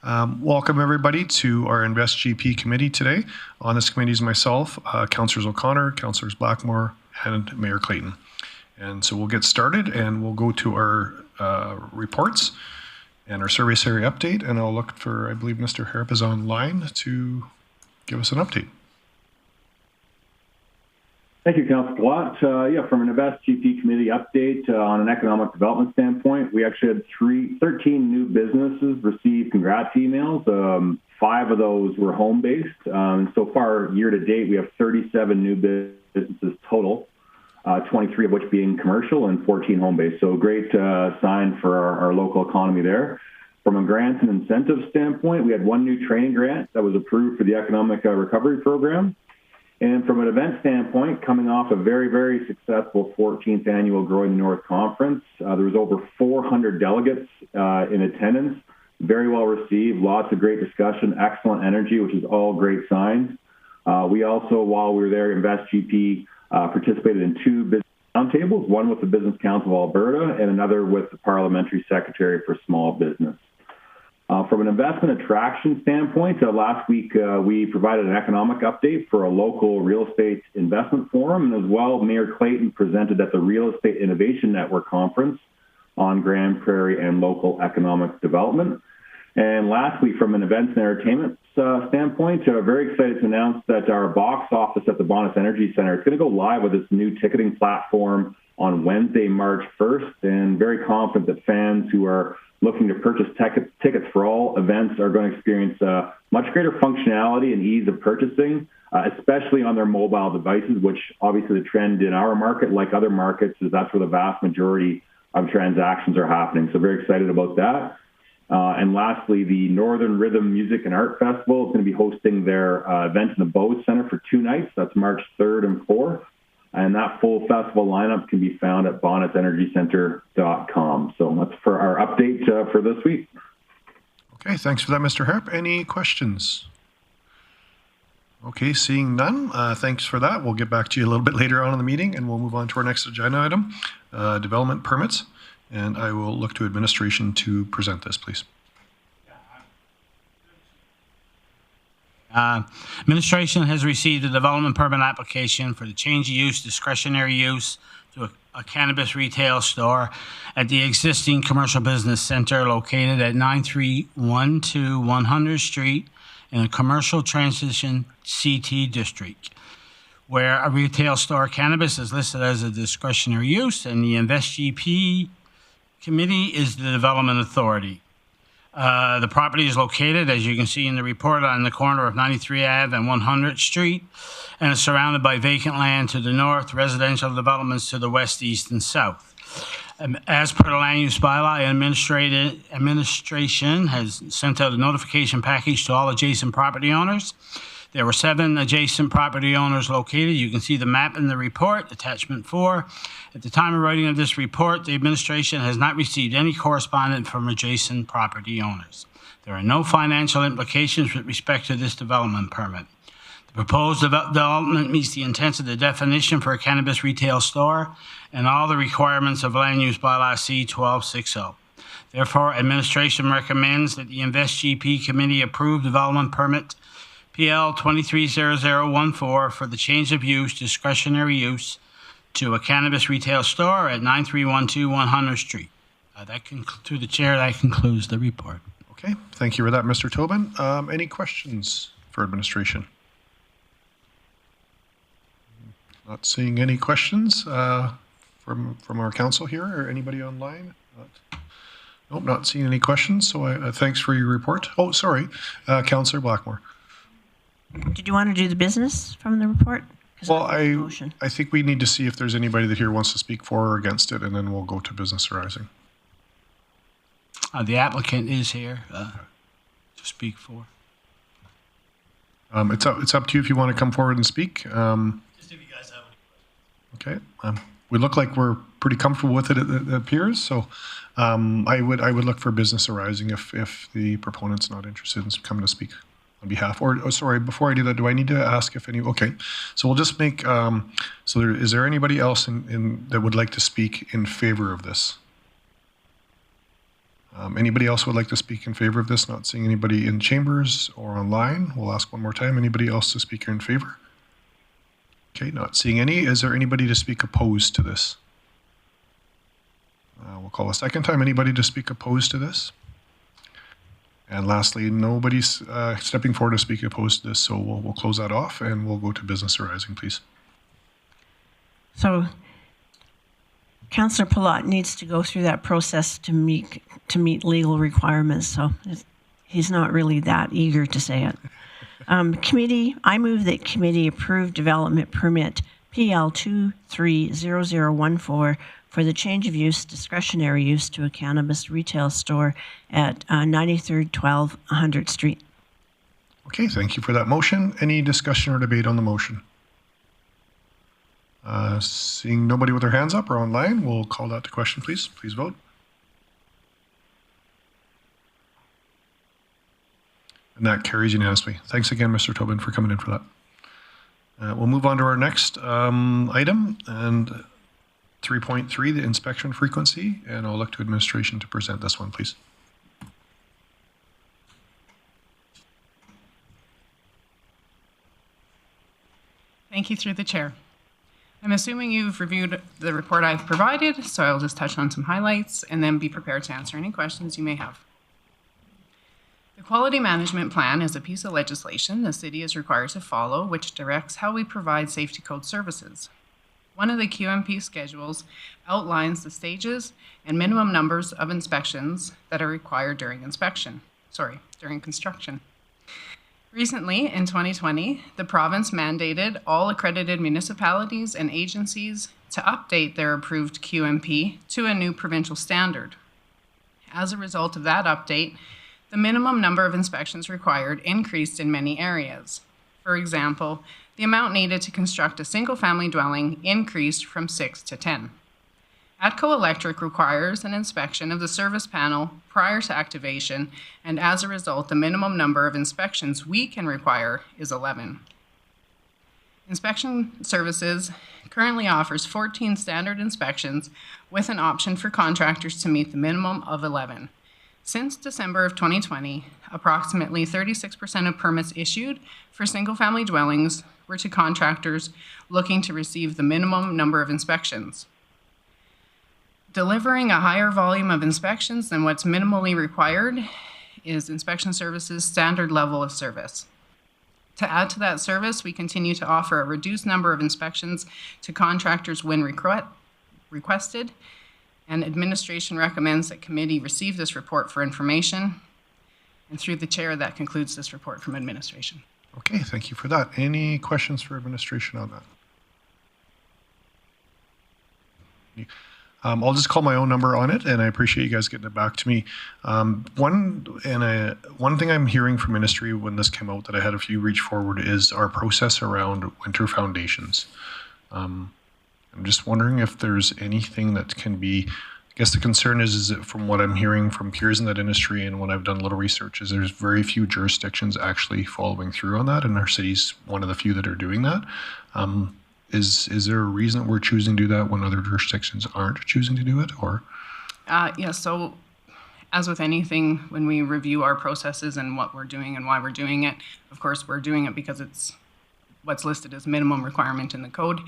Welcome everybody to our Invest GP committee today. On this committee is myself, Councillors O'Connor, Councillors Blackmore, and Mayor Clayton. And so we'll get started and we'll go to our reports and our service area update. And I'll look for, I believe Mr. Harp is online to give us an update. Thank you, Councillor Watt. From an Invest GP committee update on an economic development standpoint, we actually had 13 new businesses receive congrats emails. 5 of those were home-based. So far, year to date, we have 37 new businesses total, 23 of which being commercial and 14 home-based. So great sign for our local economy there. From a grants and incentives standpoint, we had 1 new training grant that was approved for the Economic Recovery Program. And from an event standpoint, coming off a very, very successful 14th annual Growing the North Conference, there was over 400 delegates in attendance, very well received, lots of great discussion, excellent energy, which is all great signs. We also, while we were there, Invest GP participated in 2 business roundtables, one with the Business Council of Alberta and another with the Parliamentary Secretary for Small Business. From an investment attraction standpoint, last week we provided an economic update for a local real estate investment forum, and as well, Mayor Clayton presented at the Real Estate Innovation Network Conference on Grande Prairie and local economic development. And lastly, from an events and entertainment standpoint, very excited to announce that our box office at the Bonus Energy Center is going to go live with this new ticketing platform on Wednesday, March 1st, and very confident that fans who are looking to purchase tickets for all events are going to experience much greater functionality and ease of purchasing, especially on their mobile devices, which obviously the trend in our market, like other markets, is that's where the vast majority of transactions are happening. So very excited about that. And lastly, the Northern Rhythm Music and Art Festival is going to be hosting their event in the Bowes Center for 2 nights. That's March 3rd and 4th. And that full festival lineup can be found at bonusenergycenter.com. So that's for our update for this week. Okay, thanks for that, Mr. Harp. Any questions? Okay, seeing none, thanks for that. We'll get back to you a little bit later on in the meeting, and we'll move on to our next agenda item, development permits. And I will look to administration to present this, please. Administration has received a development permit application for the change of use, discretionary use to a cannabis retail store at the existing commercial business center located at 9312 100 Street in a commercial transition CT district, where a retail store cannabis is listed as a discretionary use, and the Invest GP committee is the development authority. The property is located, as you can see in the report, on the corner of 93 Ave and 100 Street, and is surrounded by vacant land to the north, residential developments to the west, east, and south. As per the land use bylaw, administration has sent out a notification package to all adjacent property owners. There were 7 adjacent property owners located. You can see the map in the report, attachment 4. At the time of writing of this report, the administration has not received any correspondence from adjacent property owners. There are no financial implications with respect to this development permit. The proposed development meets the intent of the definition for a cannabis retail store and all the requirements of Land Use Bylaw C-1260. Therefore, administration recommends that the Invest GP committee approve development permit PL 230014 for the change of use, discretionary use, to a cannabis retail store at 9312 100 Street. Through the chair, that concludes the report. Okay, thank you for that, Mr. Tobin. Any questions for administration? Not seeing any questions from our council here or anybody online. Nope, not seeing any questions. So thanks for your report. Oh, sorry, Councillor Blackmore. Did you want to do the business from the report? Well, I think we need to see if there's anybody that here wants to speak for or against it, and then we'll go to business arising. The applicant is here to speak for. It's up to you if you want to come forward and speak. Just if you guys have any questions. Okay. We look like we're pretty comfortable with it appears. So I would look for business arising if the proponent's not interested in coming to speak on behalf. Or sorry, before I do that, do I need to ask if any? Okay. So we'll just make. Is there anybody else that would like to speak in favor of this? Anybody else would like to speak in favor of this? Not seeing anybody in chambers or online. We'll ask one more time. Anybody else to speak in favor? Okay, not seeing any. Is there anybody to speak opposed to this? We'll call a second time. Anybody to speak opposed to this? And lastly, nobody's stepping forward to speak opposed to this, so we'll close that off and we'll go to business arising, please. So Councillor Palat needs to go through that process to meet legal requirements, so he's not really that eager to say it. Committee, I move that committee approve development permit PL 230014 for the change of use, discretionary use to a cannabis retail store at 93rd 1200 Street. Okay, thank you for that motion. Any discussion or debate on the motion? Seeing nobody with their hands up or online, we'll call that to question, please. Please vote. And that carries unanimously. Thanks again, Mr. Tobin, for coming in for that. We'll move on to our next item, and 3.3, the inspection frequency, and I'll look to administration to present this one, please. Thank you through the chair. I'm assuming you've reviewed the report I've provided, so I'll just touch on some highlights and then be prepared to answer any questions you may have. The Quality Management Plan is a piece of legislation the city is required to follow, which directs how we provide safety code services. One of the QMP schedules outlines the stages and minimum numbers of inspections that are required during construction. Recently, in 2020, the province mandated all accredited municipalities and agencies to update their approved QMP to a new provincial standard. As a result of that update, the minimum number of inspections required increased in many areas. For example, the amount needed to construct a single-family dwelling increased from 6 to 10. ATCO Electric requires an inspection of the service panel prior to activation, and as a result, the minimum number of inspections we can require is 11. Inspection Services currently offers 14 standard inspections with an option for contractors to meet the minimum of 11. Since December of 2020, approximately 36% of permits issued for single-family dwellings were to contractors looking to receive the minimum number of inspections. Delivering a higher volume of inspections than what's minimally required is Inspection Services' standard level of service. To add to that service, we continue to offer a reduced number of inspections to contractors when requested, and administration recommends that committee receive this report for information. And through the chair, that concludes this report from administration. Okay, thank you for that. Any questions for administration on that? I'll just call my own number on it, and I appreciate you guys getting it back to me. One thing I'm hearing from ministry when this came out that I had a few reach forward is our process around winter foundations. I'm just wondering if there's anything that can be, I guess the concern is that from what I'm hearing from peers in that industry and when I've done a little research is there's very few jurisdictions actually following through on that, and our city's one of the few that are doing that. Is there a reason that we're choosing to do that when other jurisdictions aren't choosing to do it, or? Yeah, so as with anything, when we review our processes and what we're doing and why we're doing it, of course, we're doing it because it's what's listed as minimum requirement in the code.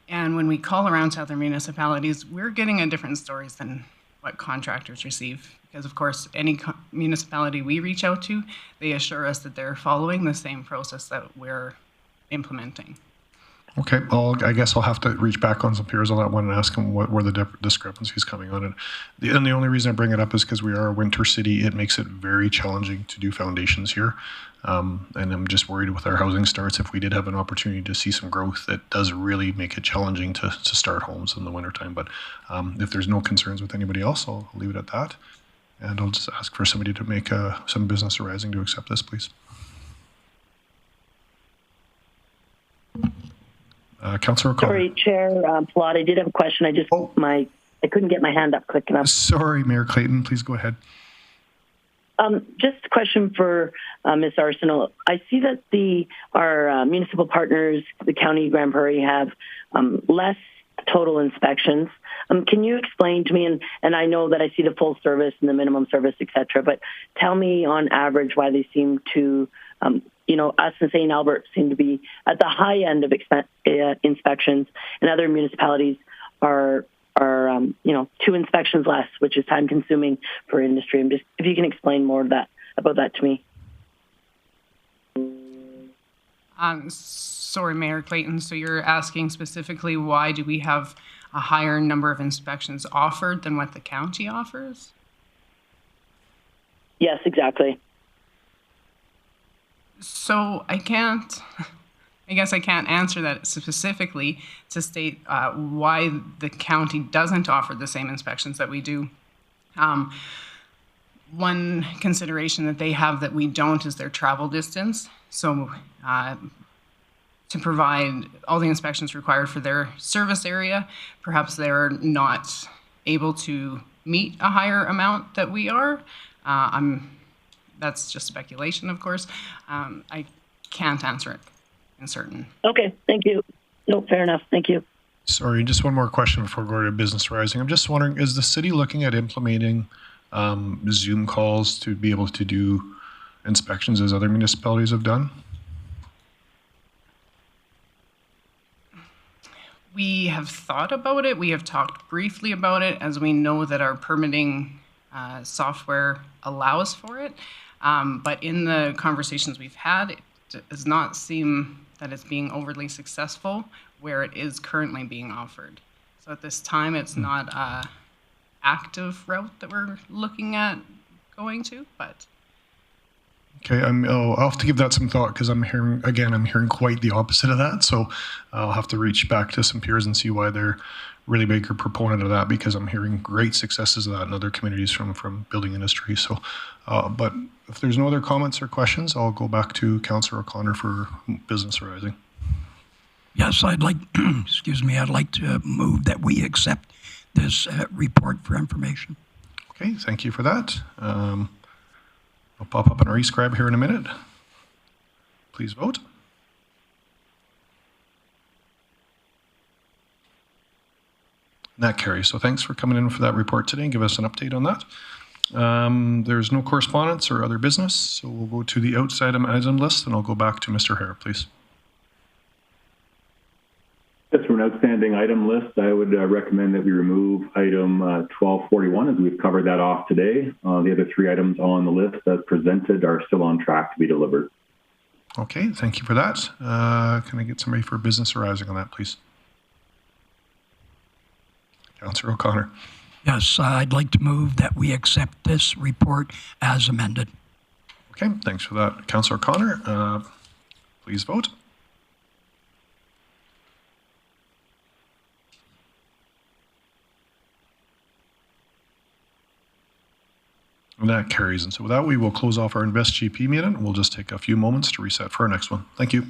And when we call around to other municipalities, we're getting a different stories than what contractors receive. Because of course, any municipality we reach out to, they assure us that they're following the same process that we're implementing. Okay, well, I guess I'll have to reach back on some peers on that one and ask them where the discrepancies coming on it. And the only reason I bring it up is because we are a winter city. It makes it very challenging to do foundations here. And I'm just worried with our housing starts, if we did have an opportunity to see some growth, that does really make it challenging to start homes in the wintertime. But if there's no concerns with anybody else, I'll leave it at that. And I'll just ask for somebody to make some business arising to accept this, please. Councillor O'Connor. Sorry, Chair Plot, I did have a question. I couldn't get my hand up quick enough. Sorry, Mayor Clayton, please go ahead. Just a question for Ms. Arsenal. I see that our municipal partners, the County Grande Prairie, have less total inspections. Can you explain to me, and I know that I see the full service and the minimum service, et cetera, but tell me on average why they seem to, us in St. Albert seem to be at the high end of inspections, and other municipalities are 2 inspections less, which is time consuming for industry. And just if you can explain more about that to me. Sorry, Mayor Clayton. So you're asking specifically why do we have a higher number of inspections offered than what the county offers? Yes, exactly. So I guess I can't answer that specifically to state why the county doesn't offer the same inspections that we do. One consideration that they have that we don't is their travel distance. So to provide all the inspections required for their service area, perhaps they're not able to meet a higher amount that we are. That's just speculation, of course. I can't answer it in certain. Okay, thank you. No, fair enough. Thank you. Sorry, just one more question before we go to Business Rising. I'm just wondering, is the city looking at implementing Zoom calls to be able to do inspections as other municipalities have done? We have thought about it. We have talked briefly about it, as we know that our permitting software allows for it. But in the conversations we've had, it does not seem that it's being overly successful where it is currently being offered. So at this time, it's not an active route that we're looking at going to, but. Okay, I'll have to give that some thought because I'm hearing quite the opposite of that. So I'll have to reach back to some peers and see why they're really big proponent of that, because I'm hearing great successes of that in other communities from building industry. So, but if there's no other comments or questions, I'll go back to Councillor O'Connor for Business Rising. Yes, I'd like, I'd like to move that we accept this report for information. Okay, thank you for that. I'll pop up an e-scribe here in a minute. Please vote. And that carries. So thanks for coming in for that report today and give us an update on that. There's no correspondence or other business, so we'll go to the outside item list, and I'll go back to Mr. Hare, please. Just for an outstanding item list, I would recommend that we remove item 1241, as we've covered that off today. The other 3 items on the list as presented are still on track to be delivered. Okay, thank you for that. Can I get somebody for Business Rising on that, please? Councillor O'Connor. Yes, I'd like to move that we accept this report as amended. Okay, thanks for that, Councillor O'Connor. Please vote. And that carries. And so with that, we will close off our Invest GP meeting. We'll just take a few moments to reset for our next one. Thank you.